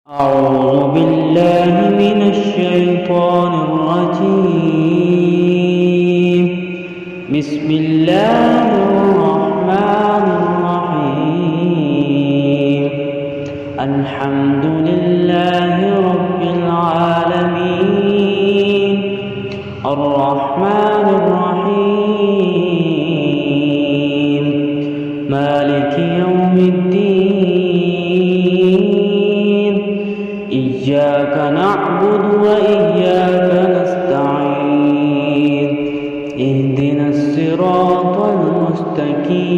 أعوذ بالله من الشيطان الرجيم. بسم الله الرحمن الرحيم. الحمد لله رب العالمين الرحمن الرحيم مالك يوم الدين. إياك نعبد وإياك نستعين. اهدنا الصراط المستقيم